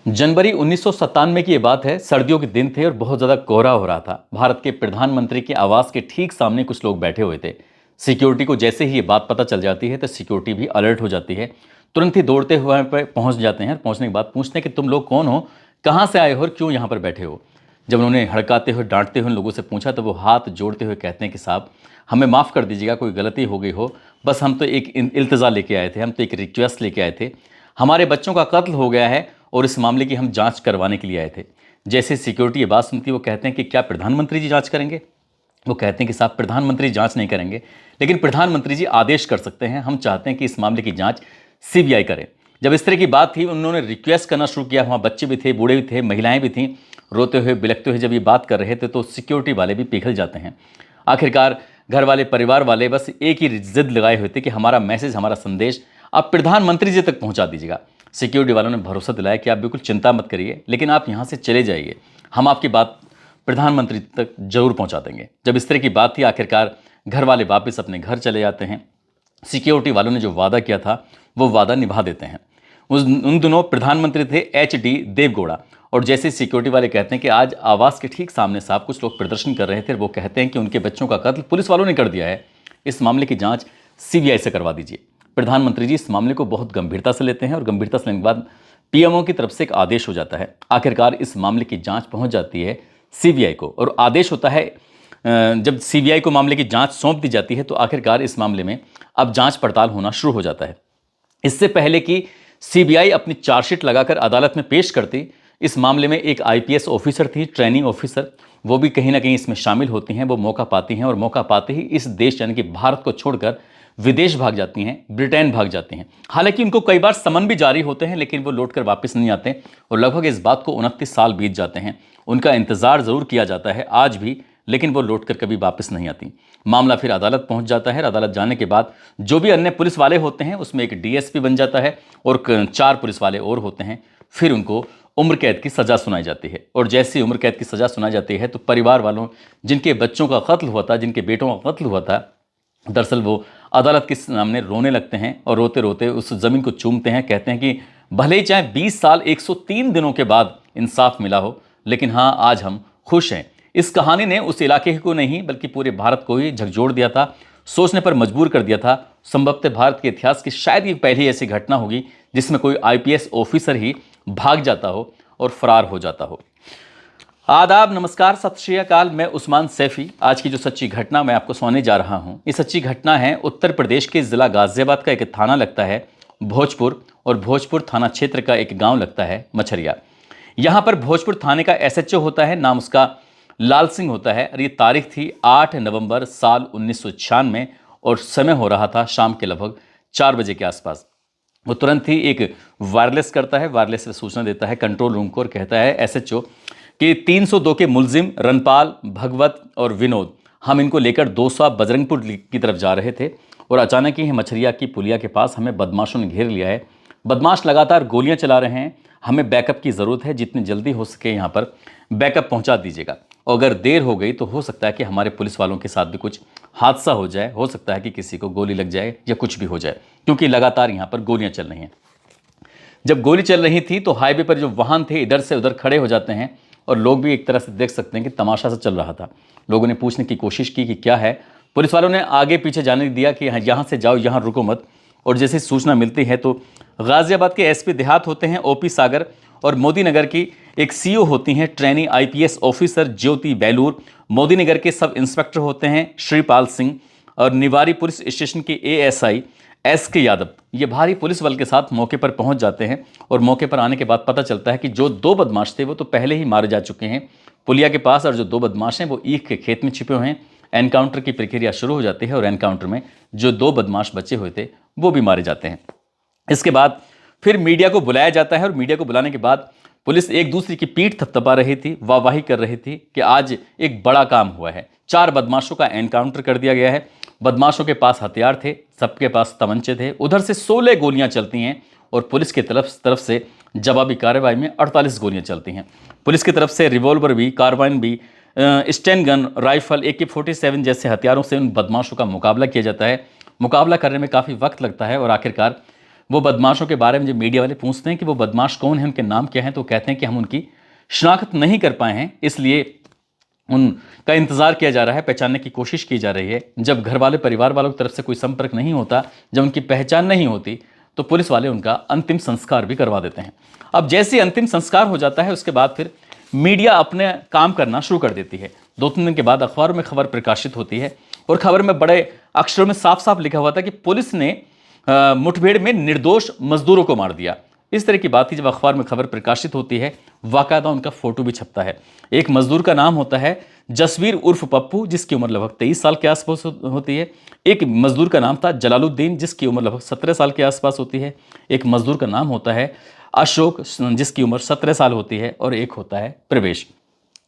जनवरी 1997 की ये बात है। सर्दियों के दिन थे और बहुत ज़्यादा कोहरा हो रहा था। भारत के प्रधानमंत्री के आवास के ठीक सामने कुछ लोग बैठे हुए थे। सिक्योरिटी को जैसे ही ये बात पता चल जाती है तो सिक्योरिटी भी अलर्ट हो जाती है। तुरंत ही दौड़ते हुए वहाँ पर पहुँच जाते हैं। पहुँचने के बाद पूछते हैं कि तुम लोग कौन हो, कहाँ से आए हो और क्यों यहाँ पर बैठे हो। जब उन्होंने हड़काते हुए डांटते हुए उन लोगों से पूछा तो वो हाथ जोड़ते हुए कहते हैं कि साहब, हमें माफ़ कर दीजिएगा, कोई गलती हो गई हो, बस हम तो एक इल्तिजा लेके आए थे, हम तो एक रिक्वेस्ट लेके आए थे। हमारे बच्चों का कत्ल हो गया है और इस मामले की हम जांच करवाने के लिए आए थे। जैसे सिक्योरिटी ये बात सुनती, वो कहते हैं कि क्या प्रधानमंत्री जी जांच करेंगे। वो कहते हैं कि साहब, प्रधानमंत्री जांच नहीं करेंगे, लेकिन प्रधानमंत्री जी आदेश कर सकते हैं। हम चाहते हैं कि इस मामले की जांच सीबीआई करे। जब इस तरह की बात थी, उन्होंने रिक्वेस्ट करना शुरू किया। वहाँ बच्चे भी थे, बूढ़े भी थे, महिलाएं भी थीं। रोते हुए बिलखते हुए जब ये बात कर रहे थे तो सिक्योरिटी वाले भी पिघल जाते हैं। आखिरकार घर वाले, परिवार वाले बस एक ही जिद लगाए हुए थे कि हमारा मैसेज, हमारा संदेश आप प्रधानमंत्री जी तक पहुंचा दीजिएगा। सिक्योरिटी वालों ने भरोसा दिलाया कि आप बिल्कुल चिंता मत करिए, लेकिन आप यहाँ से चले जाइए, हम आपकी बात प्रधानमंत्री तक जरूर पहुंचा देंगे। जब इस तरह की बात थी, आखिरकार घर वाले वापस अपने घर चले जाते हैं। सिक्योरिटी वालों ने जो वादा किया था वो वादा निभा देते हैं। उन दिनों प्रधानमंत्री थे HD देवगौड़ा। और जैसे सिक्योरिटी वाले कहते हैं कि आज आवास के ठीक सामने साहब कुछ लोग प्रदर्शन कर रहे थे, वो कहते हैं कि उनके बच्चों का कत्ल पुलिस वालों ने कर दिया है, इस मामले की जांच सीबीआई से करवा दीजिए। प्रधानमंत्री जी इस मामले को बहुत गंभीरता से लेते हैं और गंभीरता से लेने के बाद पीएमओ की तरफ से एक आदेश हो जाता है। आखिरकार इस मामले की जांच पहुंच जाती है सीबीआई को और आदेश होता है। जब सीबीआई को मामले की जांच सौंप दी जाती है तो आखिरकार इस मामले में अब जांच पड़ताल होना शुरू हो जाता है। इससे पहले कि सीबीआई अपनी चार्जशीट लगाकर अदालत में पेश करती, इस मामले में एक आईपीएस ऑफिसर थी, ट्रेनिंग ऑफिसर, वो भी कहीं ना कहीं इसमें शामिल होती हैं। वो मौका पाती हैं और मौका पाते ही इस देश यानी कि भारत को छोड़कर विदेश भाग जाती हैं, ब्रिटेन भाग जाती हैं। हालांकि उनको कई बार समन भी जारी होते हैं, लेकिन वो लौटकर वापस नहीं आते और लगभग इस बात को 29 साल बीत जाते हैं। उनका इंतजार जरूर किया जाता है आज भी, लेकिन वो लौटकर कभी वापस नहीं आती। मामला फिर अदालत पहुंच जाता है। अदालत जाने के बाद जो भी अन्य पुलिस वाले होते हैं उसमें एक डीएसपी बन जाता है और 4 पुलिस वाले और होते हैं। फिर उनको उम्र कैद की सजा सुनाई जाती है और जैसे उम्र कैद की सजा सुनाई जाती है तो परिवार वालों, जिनके बच्चों का कत्ल हुआ था, जिनके बेटों का कत्ल हुआ था, दरअसल वो अदालत के सामने रोने लगते हैं और रोते रोते उस ज़मीन को चूमते हैं। कहते हैं कि भले ही चाहे 20 साल 103 दिनों के बाद इंसाफ मिला हो, लेकिन हाँ, आज हम खुश हैं। इस कहानी ने उस इलाके को नहीं बल्कि पूरे भारत को ही झकझोर दिया था, सोचने पर मजबूर कर दिया था। संभवतः भारत के इतिहास की शायद ये पहली ऐसी घटना होगी जिसमें कोई आईपीएस ऑफिसर ही भाग जाता हो और फरार हो जाता हो। आदाब, नमस्कार, सत श्री अकाल। मैं उस्मान सैफी। आज की जो सच्ची घटना मैं आपको सुनाने जा रहा हूं, ये सच्ची घटना है उत्तर प्रदेश के जिला गाजियाबाद का एक थाना लगता है भोजपुर, और भोजपुर थाना क्षेत्र का एक गांव लगता है मछरिया। यहां पर भोजपुर थाने का एसएचओ होता है, नाम उसका लाल सिंह होता है। और ये तारीख थी 8 नवंबर साल 1996 और समय हो रहा था शाम के लगभग 4 बजे के आसपास। वो तुरंत ही एक वायरलेस करता है, वायरलेस से सूचना देता है कंट्रोल रूम को और कहता है एसएचओ कि 302 के मुलजिम रनपाल, भगवत और विनोद, हम इनको लेकर 200 बजरंगपुर की तरफ जा रहे थे और अचानक ही मछरिया की पुलिया के पास हमें बदमाशों ने घेर लिया है। बदमाश लगातार गोलियां चला रहे हैं, हमें बैकअप की ज़रूरत है, जितनी जल्दी हो सके यहाँ पर बैकअप पहुँचा दीजिएगा। और अगर देर हो गई तो हो सकता है कि हमारे पुलिस वालों के साथ भी कुछ हादसा हो जाए, हो सकता है कि किसी को गोली लग जाए या कुछ भी हो जाए, क्योंकि लगातार यहाँ पर गोलियां चल रही हैं। जब गोली चल रही थी तो हाईवे पर जो वाहन थे इधर से उधर खड़े हो जाते हैं और लोग भी एक तरह से देख सकते हैं कि तमाशा सा चल रहा था। लोगों ने पूछने की कोशिश की कि क्या है। पुलिस वालों ने आगे पीछे जाने दिया कि यहाँ से जाओ, यहाँ रुको मत। और जैसे सूचना मिलती है तो गाजियाबाद के एसपी देहात होते हैं ओपी सागर, और मोदीनगर की एक सीओ होती हैं ट्रेनी आईपीएस ऑफिसर ज्योति बेलूर, मोदीनगर के सब इंस्पेक्टर होते हैं श्रीपाल सिंह, और निवारी पुलिस स्टेशन के एएसआई SK यादव। ये भारी पुलिस बल के साथ मौके पर पहुंच जाते हैं और मौके पर आने के बाद पता चलता है कि जो 2 बदमाश थे वो तो पहले ही मारे जा चुके हैं पुलिया के पास, और जो 2 बदमाश हैं वो ईख के खेत में छिपे हुए हैं। एनकाउंटर की प्रक्रिया शुरू हो जाती है और एनकाउंटर में जो 2 बदमाश बचे हुए थे वो भी मारे जाते हैं। इसके बाद फिर मीडिया को बुलाया जाता है और मीडिया को बुलाने के बाद पुलिस एक दूसरे की पीठ थपथपा रही थी, वाहवाही कर रही थी कि आज एक बड़ा काम हुआ है। 4 बदमाशों का एनकाउंटर कर दिया गया है। बदमाशों के पास हथियार थे, सबके पास तमंचे थे। उधर से 16 गोलियां चलती हैं और पुलिस की तरफ से जवाबी कार्रवाई में 48 गोलियां चलती हैं। पुलिस की तरफ से रिवॉल्वर भी, कार्बाइन भी, स्टेन गन, राइफल, AK-47 जैसे हथियारों से उन बदमाशों का मुकाबला किया जाता है। मुकाबला करने में काफ़ी वक्त लगता है और आखिरकार वो बदमाशों के बारे में जब मीडिया वाले पूछते हैं कि वो बदमाश कौन है, उनके नाम क्या हैं, तो कहते हैं कि हम उनकी शनाख्त नहीं कर पाए हैं, इसलिए उनका इंतजार किया जा रहा है, पहचानने की कोशिश की जा रही है। जब घर वाले परिवार वालों की तरफ से कोई संपर्क नहीं होता, जब उनकी पहचान नहीं होती, तो पुलिस वाले उनका अंतिम संस्कार भी करवा देते हैं। अब जैसे अंतिम संस्कार हो जाता है, उसके बाद फिर मीडिया अपने काम करना शुरू कर देती है। 2-3 दिन के बाद अखबारों में खबर प्रकाशित होती है और खबर में बड़े अक्षरों में साफ साफ लिखा हुआ था कि पुलिस ने मुठभेड़ में निर्दोष मजदूरों को मार दिया। इस तरह की बात ही जब अखबार में खबर प्रकाशित होती है, वाकायदा उनका फोटो भी छपता है। एक मजदूर का नाम होता है जसवीर उर्फ पप्पू, जिसकी उम्र लगभग 23 साल के आसपास होती है। एक मजदूर का नाम था जलालुद्दीन, जिसकी उम्र लगभग 17 साल के आसपास होती है। एक मजदूर का नाम होता है अशोक, जिसकी उम्र 17 साल होती है। और एक होता है प्रवेश।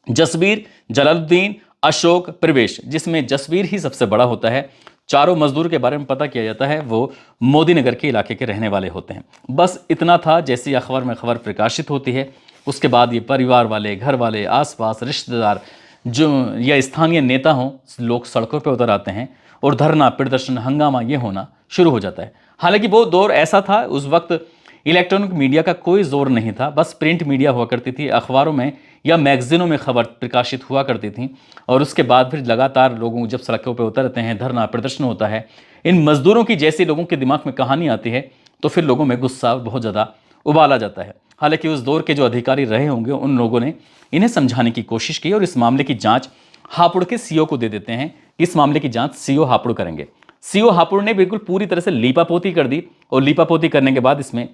जसवीर, जलालुद्दीन, अशोक, प्रवेश, जिसमें जसवीर ही सबसे बड़ा होता है। चारों मजदूर के बारे में पता किया जाता है, वो मोदी नगर के इलाके के रहने वाले होते हैं। बस इतना था। जैसे ही अखबार में खबर प्रकाशित होती है, उसके बाद ये परिवार वाले, घर वाले, आसपास रिश्तेदार जो या स्थानीय नेता हों, लोग सड़कों पर उतर आते हैं और धरना, प्रदर्शन, हंगामा ये होना शुरू हो जाता है। हालांकि वो दौर ऐसा था, उस वक्त इलेक्ट्रॉनिक मीडिया का कोई जोर नहीं था, बस प्रिंट मीडिया हुआ करती थी। अखबारों में या मैगजीनों में खबर प्रकाशित हुआ करती थी। और उसके बाद फिर लगातार लोगों जब सड़कों पर उतरते हैं, धरना प्रदर्शन होता है, इन मजदूरों की जैसी लोगों के दिमाग में कहानी आती है, तो फिर लोगों में गुस्सा बहुत ज़्यादा उबाला जाता है। हालांकि उस दौर के जो अधिकारी रहे होंगे, उन लोगों ने इन्हें समझाने की कोशिश की और इस मामले की जाँच हापुड़ के सीओ को दे देते हैं। इस मामले की जाँच सीओ हापुड़ करेंगे। सीओ हापुड़ ने बिल्कुल पूरी तरह से लीपापोती कर दी और लीपापोती करने के बाद इसमें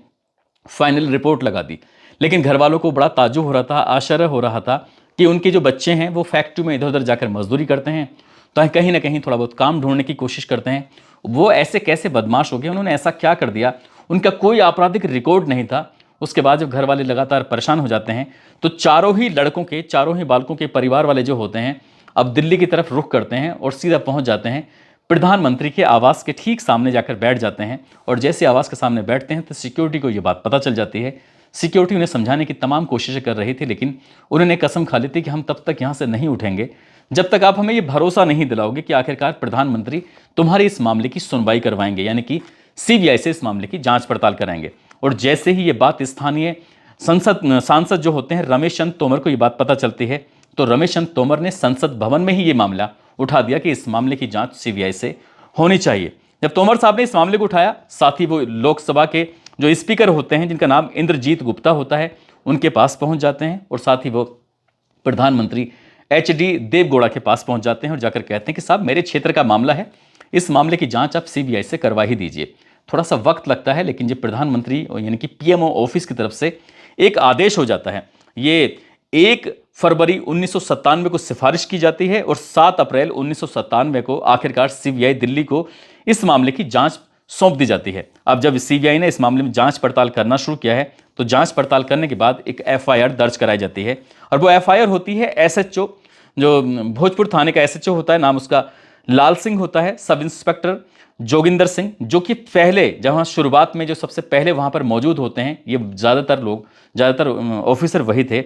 फाइनल रिपोर्ट लगा दी। लेकिन घर वालों को बड़ा ताज्जुब हो रहा था, आश्चर्य हो रहा था कि उनके जो बच्चे हैं वो फैक्ट्री में इधर उधर जाकर मजदूरी करते हैं, तो कहीं ना कहीं थोड़ा बहुत काम ढूंढने की कोशिश करते हैं। वो ऐसे कैसे बदमाश हो गए, उन्होंने ऐसा क्या कर दिया, उनका कोई आपराधिक रिकॉर्ड नहीं था। उसके बाद जब घर वाले लगातार परेशान हो जाते हैं, तो चारों ही लड़कों के, चारों ही बालकों के परिवार वाले जो होते हैं, अब दिल्ली की तरफ रुख करते हैं और सीधा पहुंच जाते हैं प्रधानमंत्री के आवास के ठीक सामने जाकर बैठ जाते हैं। और जैसे आवास के सामने बैठते हैं तो सिक्योरिटी को ये बात पता चल जाती है। सिक्योरिटी उन्हें समझाने की तमाम कोशिशें कर रही थी, लेकिन उन्होंने कसम खा ली थी कि हम तब तक यहाँ से नहीं उठेंगे जब तक आप हमें ये भरोसा नहीं दिलाओगे कि आखिरकार प्रधानमंत्री तुम्हारे इस मामले की सुनवाई करवाएंगे, यानी कि सीबीआई से इस मामले की जांच पड़ताल कराएंगे। और जैसे ही ये बात स्थानीय सांसद जो होते हैं रमेश चंद तोमर को ये बात पता चलती है, तो रमेश चंद तोमर ने संसद भवन में ही ये मामला उठा दिया कि इस मामले की जांच सीबीआई से होनी चाहिए। जब तोमर साहब ने इस मामले को उठाया, साथ ही वो लोकसभा के जो स्पीकर होते हैं, जिनका नाम इंद्रजीत गुप्ता होता है, उनके पास पहुंच जाते हैं और साथ ही वो प्रधानमंत्री HD देवगौड़ा के पास पहुंच जाते हैं और जाकर कहते हैं कि साहब मेरे क्षेत्र का मामला है, इस मामले की जांच आप सीबीआई से करवा ही दीजिए। थोड़ा सा वक्त लगता है, लेकिन जब प्रधानमंत्री यानी कि PMO ऑफिस की तरफ से एक आदेश हो जाता है, ये 1 फरवरी 1997 को सिफारिश की जाती है और 7 अप्रैल 1997 को आखिरकार सीबीआई दिल्ली को इस मामले की जांच सौंप दी जाती है। अब जब सीबीआई ने इस मामले में जांच पड़ताल करना शुरू किया है, तो जांच पड़ताल करने के बाद एक FIR दर्ज कराई जाती है और वो FIR होती है SHO, जो भोजपुर थाने का SHO होता है, नाम उसका लाल सिंह होता है, सब इंस्पेक्टर जोगिंदर सिंह, जो कि पहले जहां शुरुआत में जो सबसे पहले वहां पर मौजूद होते हैं, ये ज़्यादातर ऑफिसर वही थे।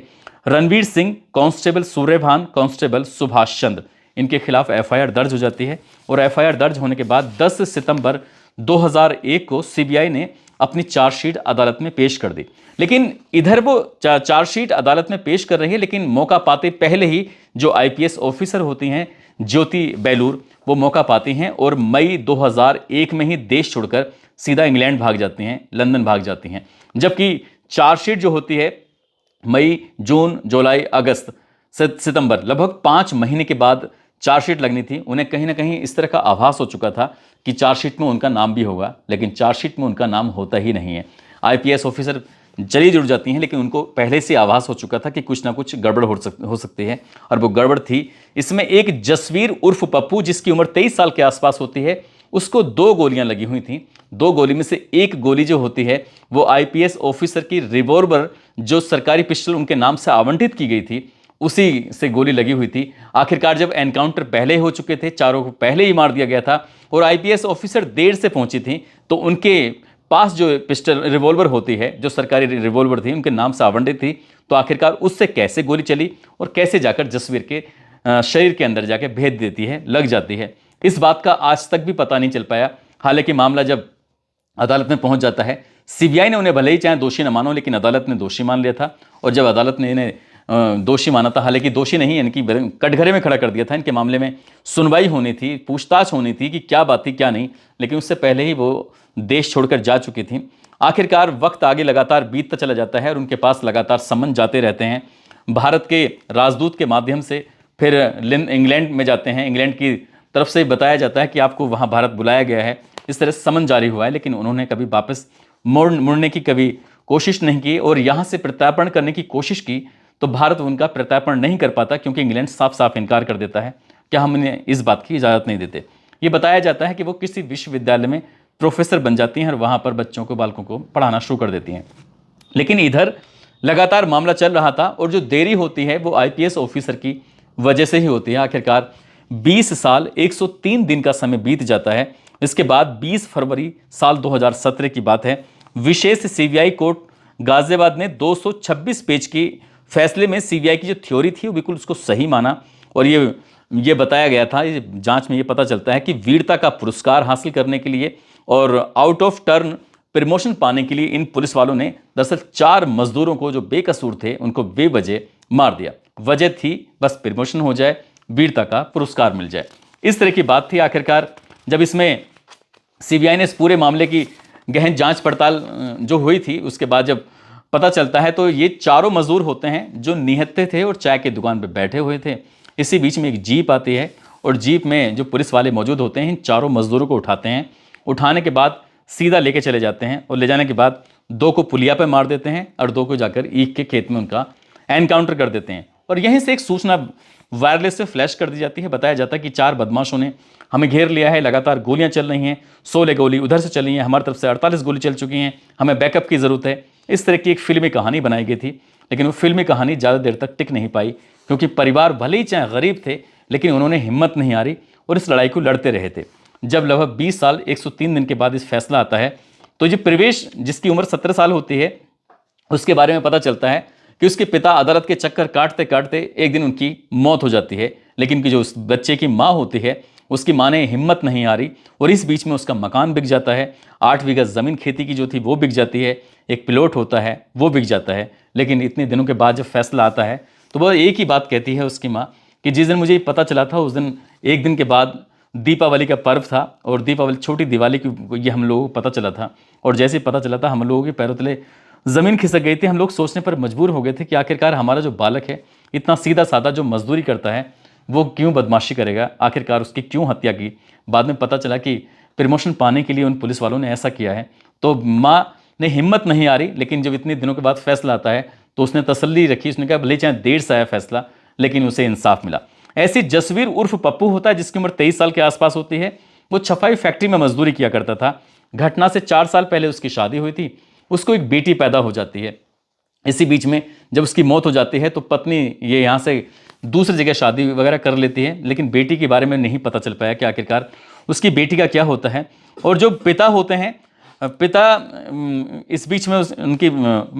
रणवीर सिंह, कांस्टेबल सूर्यभान, कांस्टेबल सुभाष चंद्र, इनके खिलाफ FIR दर्ज हो जाती है। और FIR दर्ज होने के बाद 10 सितंबर 2001 को सीबीआई ने अपनी चार्जशीट अदालत में पेश कर दी। लेकिन इधर वो चार्जशीट अदालत में पेश कर रही है, लेकिन मौका पाते पहले ही जो IPS ऑफिसर होती हैं ज्योति बेलूर, वो मौका पाती हैं और मई 2001 में ही देश छोड़कर सीधा इंग्लैंड भाग जाती हैं, लंदन भाग जाती हैं। जबकि चार्जशीट जो होती है मई, जून, जुलाई, अगस्त, सितंबर, लगभग 5 महीने के बाद चार्जशीट लगनी थी। उन्हें कहीं ना कहीं इस तरह का आभास हो चुका था कि चार्जशीट में उनका नाम भी होगा, लेकिन चार्जशीट में उनका नाम होता ही नहीं है। IPS ऑफिसर चली जुड़ जाती हैं, लेकिन उनको पहले से आभास हो चुका था कि कुछ ना कुछ गड़बड़ हो सकती है, और वो गड़बड़ थी। इसमें एक जसवीर उर्फ पप्पू, जिसकी उम्र 23 साल के आसपास होती है, उसको 2 गोलियां लगी हुई थी। 2 गोली में से एक गोली जो होती है वो IPS ऑफिसर की रिवॉल्वर, जो सरकारी पिस्टल उनके नाम से आवंटित की गई थी, उसी से गोली लगी हुई थी। आखिरकार जब एनकाउंटर पहले हो चुके थे, चारों को पहले ही मार दिया गया था और IPS ऑफिसर देर से पहुंची थी, तो उनके पास जो पिस्टल रिवॉल्वर होती है, जो सरकारी रिवॉल्वर थी, उनके नाम से आवंटित थी, तो आखिरकार उससे कैसे गोली चली और कैसे जाकर जसवीर के शरीर के अंदर जाके भेद देती है, लग जाती है, इस बात का आज तक भी पता नहीं चल पाया। हालांकि मामला जब अदालत में पहुंच जाता है, सीबीआई ने उन्हें भले ही चाहे दोषी न मानो, लेकिन अदालत ने दोषी मान लिया था। और जब अदालत ने इन्हें दोषी माना था, हालांकि दोषी नहीं, इनकी कटघरे में खड़ा कर दिया था। इनके मामले में सुनवाई होनी थी, पूछताछ होनी थी कि क्या बात थी क्या नहीं, लेकिन उससे पहले ही वो देश छोड़कर जा चुकी थी। आखिरकार वक्त आगे लगातार बीतता चला जाता है और उनके पास लगातार समन जाते रहते हैं। भारत के राजदूत के माध्यम से फिर इंग्लैंड में जाते हैं, इंग्लैंड की तरफ से बताया जाता है कि आपको वहाँ भारत बुलाया गया है, इस तरह से समन जारी हुआ है। लेकिन उन्होंने कभी वापस मुड़ने की कभी कोशिश नहीं की, और यहाँ से प्रत्यार्पण करने की कोशिश की तो भारत उनका प्रत्यार्पण नहीं कर पाता, क्योंकि इंग्लैंड साफ साफ इनकार कर देता है कि हम इन्हें इस बात की इजाज़त नहीं देते। ये बताया जाता है कि वो किसी विश्वविद्यालय में प्रोफेसर बन जाती हैं और वहाँ पर बच्चों को, बालकों को पढ़ाना शुरू कर देती हैं। लेकिन इधर लगातार मामला चल रहा था, और जो देरी होती है वो आईपीएस ऑफिसर की वजह से ही होती है। आखिरकार 20 साल 103 दिन का समय बीत जाता है। इसके बाद 20 फरवरी साल 2017 की बात है, विशेष सीबीआई कोर्ट गाजियाबाद ने 226 पेज की फैसले में सीबीआई की जो थ्योरी थी वो बिल्कुल उसको सही माना। और ये बताया गया था, ये जांच में ये पता चलता है कि वीरता का पुरस्कार हासिल करने के लिए और आउट ऑफ टर्न प्रमोशन पाने के लिए इन पुलिस वालों ने दरअसल 4 मजदूरों को जो बेकसूर थे उनको बेवजह मार दिया। वजह थी बस प्रमोशन हो जाए, वीरता का पुरस्कार मिल जाए, इस तरह की बात थी। आखिरकार जब इसमें सीबीआई ने इस पूरे मामले की गहन जांच पड़ताल जो हुई थी, उसके बाद जब पता चलता है तो ये चारों मजदूर होते हैं जो निहत्थे थे और चाय की दुकान पर बैठे हुए थे। इसी बीच में एक जीप आती है और जीप में जो पुलिस वाले मौजूद होते हैं इन चारों मजदूरों को उठाते हैं। उठाने के बाद सीधा लेके चले जाते हैं और ले जाने के बाद 2 को पुलिया पे मार देते हैं और 2 को जाकर ईख के खेत में उनका एनकाउंटर कर देते हैं। और यहीं से एक सूचना वायरलेस से फ्लैश कर दी जाती है। बताया जाता है कि 4 बदमाशों ने हमें घेर लिया है, लगातार गोलियां चल रही हैं, 16 गोली उधर से चली हैं, हमारी तरफ से 48 गोली चल चुकी हैं, हमें बैकअप की ज़रूरत है। इस तरह की एक फिल्मी कहानी बनाई गई थी, लेकिन वो फिल्मी कहानी ज़्यादा देर तक टिक नहीं पाई, क्योंकि परिवार भले ही चाहे गरीब थे लेकिन उन्होंने हिम्मत नहीं हारी और इस लड़ाई को लड़ते रहे थे। जब लगभग 20 साल 103 दिन के बाद इस फैसला आता है तो ये प्रवेश, जिसकी उम्र 17 साल होती है, उसके बारे में पता चलता है कि उसके पिता अदालत के चक्कर काटते काटते एक दिन उनकी मौत हो जाती है। लेकिन कि जो उस बच्चे की माँ होती है उसकी माँ ने हिम्मत नहीं हारी और इस बीच में उसका मकान बिक जाता है, 8 बीघा ज़मीन खेती की जो थी वो बिक जाती है, एक प्लॉट होता है वो बिक जाता है। लेकिन इतने दिनों के बाद जब फैसला आता है तो वह एक ही बात कहती है उसकी माँ कि जिस दिन मुझे पता चला था उस दिन, एक दिन के बाद दीपावली का पर्व था और दीपावली, छोटी दिवाली की ये हम लोगों को पता चला था। और जैसे ही पता चला था हम लोगों के पैरों तले ज़मीन खिसक गई थी। हम लोग सोचने पर मजबूर हो गए थे कि आखिरकार हमारा जो बालक है, इतना सीधा साधा जो मजदूरी करता है, वो क्यों बदमाशी करेगा, आखिरकार उसकी क्यों हत्या की। बाद में पता चला कि प्रमोशन पाने के लिए उन पुलिस वालों ने ऐसा किया है। तो माँ ने हिम्मत नहीं हारी, लेकिन जब इतने दिनों के बाद फैसला आता है तो उसने तसल्ली रखी। उसने कहा भले चाहे देर से आया फैसला, लेकिन उसे इंसाफ मिला। ऐसी जसवीर उर्फ पप्पू होता है जिसकी उम्र 23 साल के आसपास होती है। वो छपाई फैक्ट्री में मजदूरी किया करता था। घटना से 4 साल पहले उसकी शादी हुई थी, उसको एक बेटी पैदा हो जाती है। इसी बीच में जब उसकी मौत हो जाती है तो पत्नी ये यहाँ से दूसरी जगह शादी वगैरह कर लेती है, लेकिन बेटी के बारे में नहीं पता चल पाया कि आखिरकार उसकी बेटी का क्या होता है। और जो पिता होते हैं, पिता इस बीच में उनकी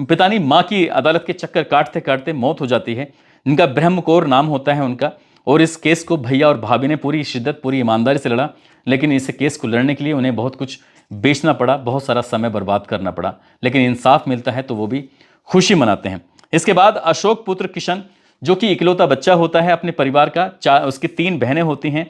पिता नहीं, माँ की अदालत के चक्कर काटते काटते मौत हो जाती है। इनका ब्रह्मकौर नाम होता है उनका। और इस केस को भैया और भाभी ने पूरी शिद्दत, पूरी ईमानदारी से लड़ा, लेकिन इस केस को लड़ने के लिए उन्हें बहुत कुछ बेचना पड़ा, बहुत सारा समय बर्बाद करना पड़ा, लेकिन इंसाफ मिलता है तो वो भी खुशी मनाते हैं। इसके बाद अशोक पुत्र किशन, जो कि इकलौता बच्चा होता है अपने परिवार का, उसकी 3 बहनें होती हैं।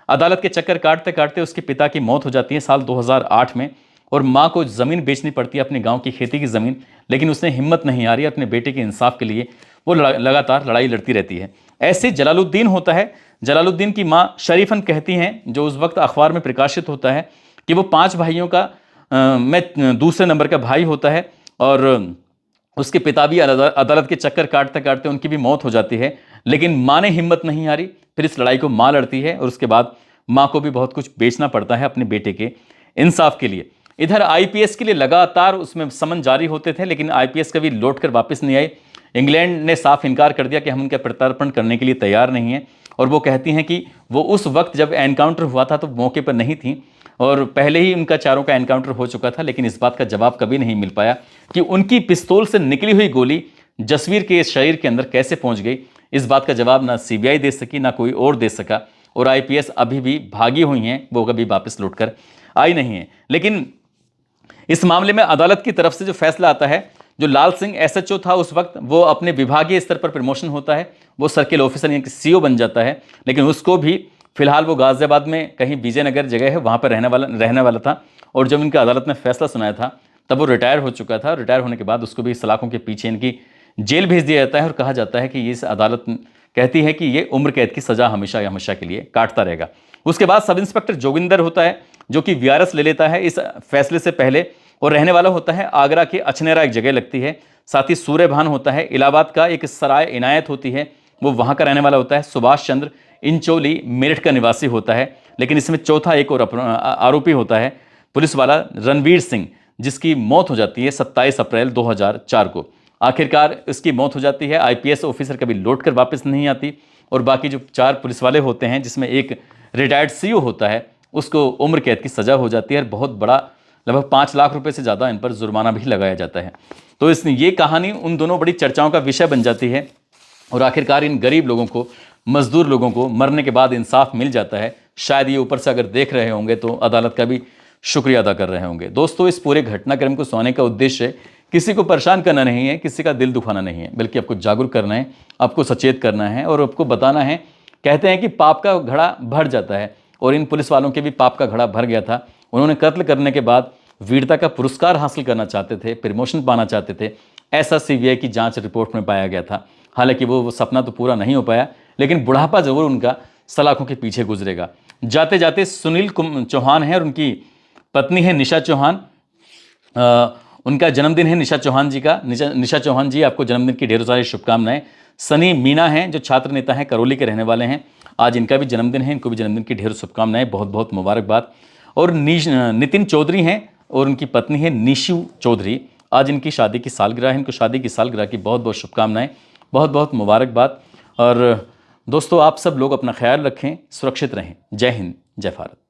अदालत के चक्कर काटते काटते उसके पिता की मौत हो जाती है साल 2008 में, और माँ को ज़मीन बेचनी पड़ती है, अपने गाँव की खेती की ज़मीन। लेकिन उसने हिम्मत नहीं हारी, अपने बेटे के इंसाफ के लिए वो लगातार लड़ाई लड़ती रहती है। ऐसे जलालुद्दीन होता है। जलालुद्दीन की माँ शरीफन कहती हैं, जो उस वक्त अखबार में प्रकाशित होता है, कि वो 5 भाइयों का मैं दूसरे नंबर का भाई होता है और उसके पिता भी अदालत के चक्कर काटते काटते उनकी भी मौत हो जाती है। लेकिन माँ ने हिम्मत नहीं हारी, फिर इस लड़ाई को माँ लड़ती है और उसके बाद माँ को भी बहुत कुछ बेचना पड़ता है अपने बेटे के इंसाफ के लिए। इधर आईपीएस के लिए लगातार उसमें समन जारी होते थे, लेकिन आईपीएस कभी लौट कर वापस नहीं आए। इंग्लैंड ने साफ इनकार कर दिया कि हम उनका प्रत्यार्पण करने के लिए तैयार नहीं हैं, और वो कहती हैं कि वो उस वक्त जब एनकाउंटर हुआ था तो मौके पर नहीं थी और पहले ही उनका चारों का एनकाउंटर हो चुका था। लेकिन इस बात का जवाब कभी नहीं मिल पाया कि उनकी पिस्तौल से निकली हुई गोली जसवीर के शरीर के अंदर कैसे पहुंच गई। इस बात का जवाब ना सीबीआई दे सकी, ना कोई और दे सका, और आईपीएस अभी भी भागी हुई हैं, वो कभी वापस लौट कर आई नहीं है। लेकिन इस मामले में अदालत की तरफ से जो फैसला आता है, जो लाल सिंह एसएचओ था उस वक्त, वो अपने विभागीय स्तर पर प्रमोशन होता है, वो सर्किल ऑफिसर यानी कि सीओ बन जाता है। लेकिन उसको भी फिलहाल वो गाजियाबाद में कहीं विजयनगर जगह है, वहाँ पर रहने वाला था। और जब इनका अदालत ने फैसला सुनाया था तब वो रिटायर हो चुका था। रिटायर होने के बाद उसको भी सलाखों के पीछे इनकी जेल भेज दिया जाता है और कहा जाता है कि इस अदालत कहती है कि ये उम्र कैद की सजा हमेशा या हमेशा के लिए काटता रहेगा। उसके बाद सब इंस्पेक्टर जोगिंदर होता है जो कि वीआरएस ले लेता है इस फैसले से पहले, और रहने वाला होता है आगरा के अछनेरा, एक जगह लगती है। साथ ही सूर्यभान होता है इलाहाबाद का, एक सराय इनायत होती है, वो वहाँ का रहने वाला होता है। सुभाष चंद्र इंचोली मेरठ का निवासी होता है। लेकिन इसमें चौथा एक और आरोपी होता है पुलिस वाला रणवीर सिंह, जिसकी मौत हो जाती है 27 अप्रैल 2004 को। आखिरकार इसकी मौत हो जाती है। आईपीएस ऑफिसर कभी लौट कर वापस नहीं आती। और बाकी जो 4 पुलिस वाले होते हैं, जिसमें एक रिटायर्ड सीओ होता है, उसको उम्र कैद की सज़ा हो जाती है। बहुत बड़ा, लगभग 5 लाख रुपए से ज़्यादा इन पर जुर्माना भी लगाया जाता है। तो ये कहानी उन दोनों बड़ी चर्चाओं का विषय बन जाती है। और आखिरकार इन गरीब लोगों को, मजदूर लोगों को मरने के बाद इंसाफ मिल जाता है। शायद ये ऊपर से अगर देख रहे होंगे तो अदालत का भी शुक्रिया अदा कर रहे होंगे। दोस्तों, इस पूरे घटनाक्रम को सुनाने का उद्देश्य किसी को परेशान करना नहीं है, किसी का दिल दुखाना नहीं है, बल्कि आपको जागरूक करना है, आपको सचेत करना है और आपको बताना है। कहते हैं कि पाप का घड़ा भर जाता है, और इन पुलिस वालों के भी पाप का घड़ा भर गया था। उन्होंने कत्ल करने के बाद वीरता का पुरस्कार हासिल करना चाहते थे, प्रमोशन पाना चाहते थे, ऐसा सीबीआई की जांच रिपोर्ट में पाया गया था। हालांकि वो सपना तो पूरा नहीं हो पाया, लेकिन बुढ़ापा जरूर उनका सलाखों के पीछे गुजरेगा। जाते जाते सुनील चौहान है और उनकी पत्नी है निशा चौहान। उनका जन्मदिन है निशा चौहान जी का। निशा चौहान जी, आपको जन्मदिन की ढेरों सारी शुभकामनाएं। सनी मीना हैं जो छात्र नेता हैं, करौली के रहने वाले हैं, आज इनका भी जन्मदिन है। इनको भी जन्मदिन की ढेरों शुभकामनाएं, बहुत बहुत मुबारकबाद। और नितिन चौधरी हैं और उनकी पत्नी है निशु चौधरी, आज इनकी शादी की सालगिरह है। इनको शादी की सालगिरह की बहुत बहुत शुभकामनाएं, बहुत बहुत मुबारकबाद। और दोस्तों, आप सब लोग अपना ख्याल रखें, सुरक्षित रहें। जय हिंद, जय भारत।